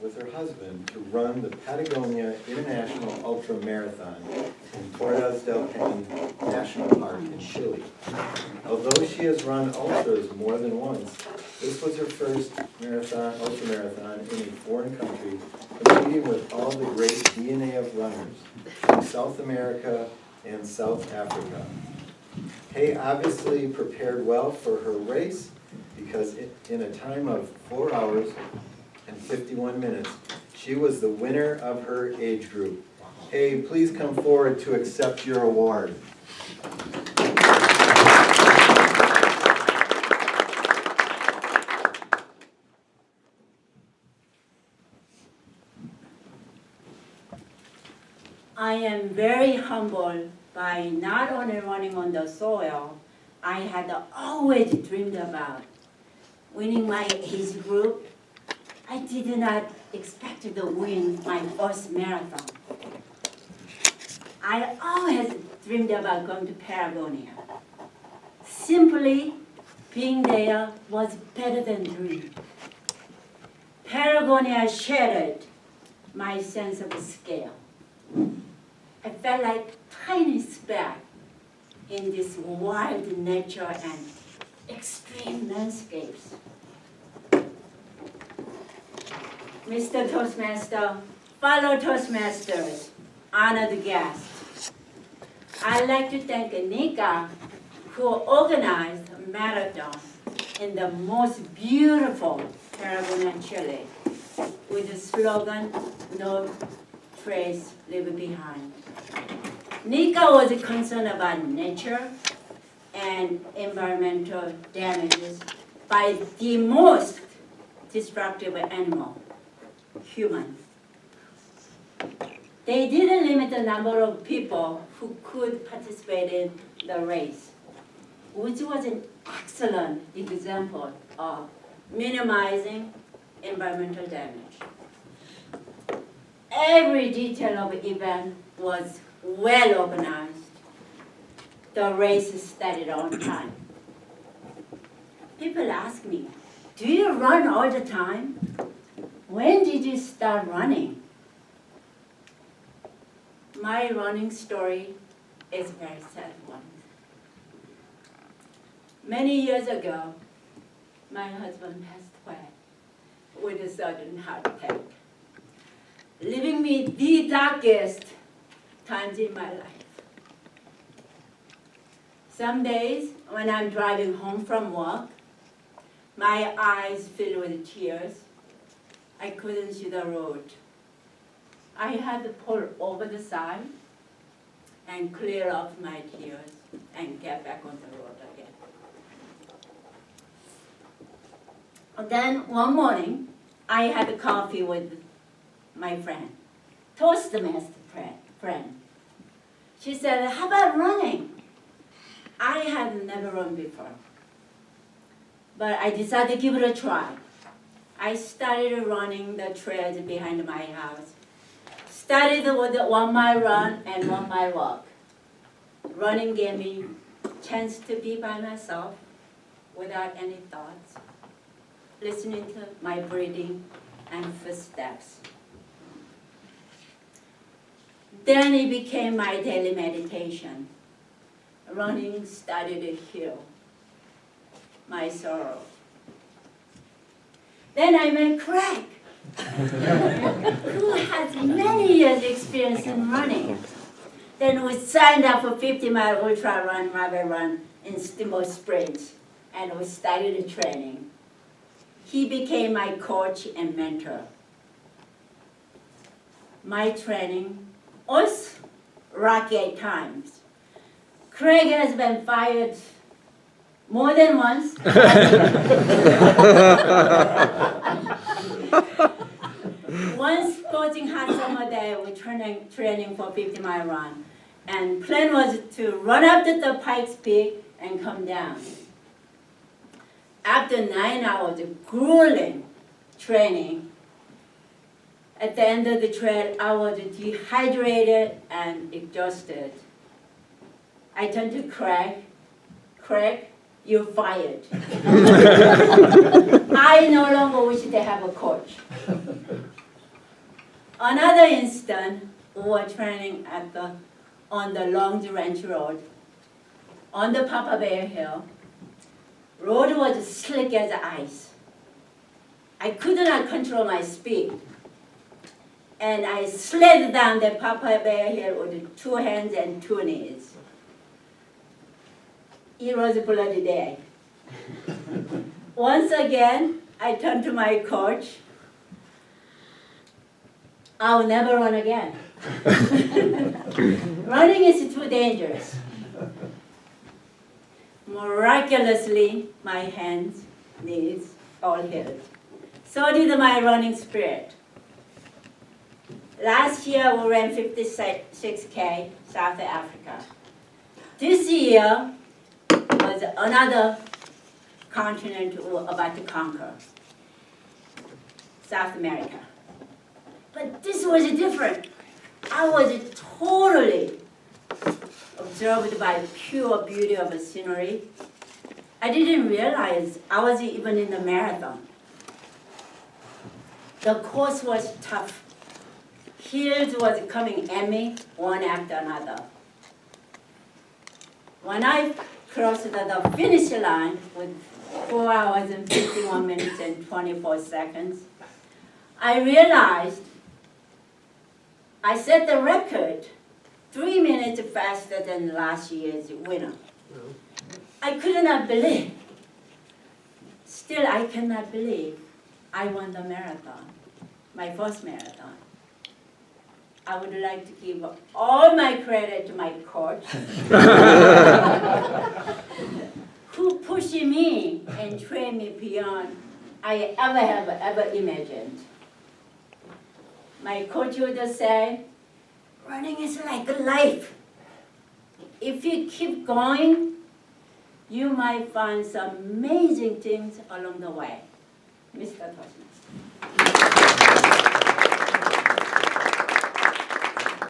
with her husband to run the Patagonia International Ultra Marathon in Torres del Paine National Park in Chile. Although she has run ultras more than once, this was her first ultra marathon in a foreign country, competing with all the great DNA of runners from South America and South Africa. Hay obviously prepared well for her race because in a time of 4 hours and 51 minutes, she was the winner of her age group. Hey, please come forward to accept your award. I am very humbled by not only running on the soil I had always dreamed about. Winning my age group, I did not expect to win my first marathon. I always dreamed about going to Patagonia. Simply being there was better than dream. Patagonia shattered my sense of scale. I felt like tiny speck in this wild nature and extreme landscapes. Mr. Toastmaster, fellow Toastmasters, honored guests, I'd like to thank Nika, who organized a marathon in the most beautiful Patagonia, Chile, with the slogan, "No trace leave behind." Nika was concerned about nature and environmental damages by the most destructive animal, human. They didn't limit the number of people who could participate in the race, which was an excellent example of minimizing environmental damage. Every detail of the event was well organized. The race started on time. People ask me, do you run all the time? When did you start running? My running story is a very sad one. Many years ago, my husband passed away with a sudden heart attack, leaving me the darkest times in my life. Some days, when I'm driving home from work, my eyes fill with tears. I couldn't see the road. I had to pull over the side and clear off my tears and get back on the road again. Then one morning, I had a coffee with my friend, Toastmaster friend. She said, how about running? I had never run before, but I decided to give it a try. I started running the trails behind my house. Started with a 1 mile run and 1 mile walk. Running gave me a chance to be by myself without any thoughts, listening to my breathing and footsteps. Then it became my daily meditation. Running started to heal my sorrow. Then I met Craig, who has many years experience in running. Then we signed up for 50-mile ultra run, rapid run in Steamboat Springs, and we started training. He became my coach and mentor. My training was rocky at times. Craig has been fired more than once. Once coaching hot summer day, we training for 50-mile run. And plan was to run up to the Pikes Peak and come down. After 9 hours of grueling training, at the end of the trail, I was dehydrated and exhausted. I turned to Craig. Craig, you're fired. I no longer wish to have a coach. Another instant, we were training on the Long Ranch Road, on the Papa Bear Hill. Road was slick as ice. I could not control my speed. And I slid down the Papa Bear Hill with 2 hands and 2 knees. It was a bloody day. Once again, I turned to my coach. I'll never run again. Running is too dangerous. Miraculously, my hands, knees, all healed. So did my running spirit. Last year, we ran 56K, South Africa. This year was another continent we were about to conquer, South America. But this was different. I was totally observed by pure beauty of the scenery. I didn't realize I was even in the marathon. The course was tough. Hills was coming at me, one after another. When I crossed the finish line with 4 hours and 51 minutes and 24 seconds, I realized I set the record 3 minutes faster than last year's winner. I could not believe. Still, I cannot believe I won the marathon, my first marathon. I would like to give all my credit to my coach, who pushed me and trained me beyond I ever imagined. My coach would say, running is like life. If you keep going, you might find some amazing things along the way. Mr. Tosmas.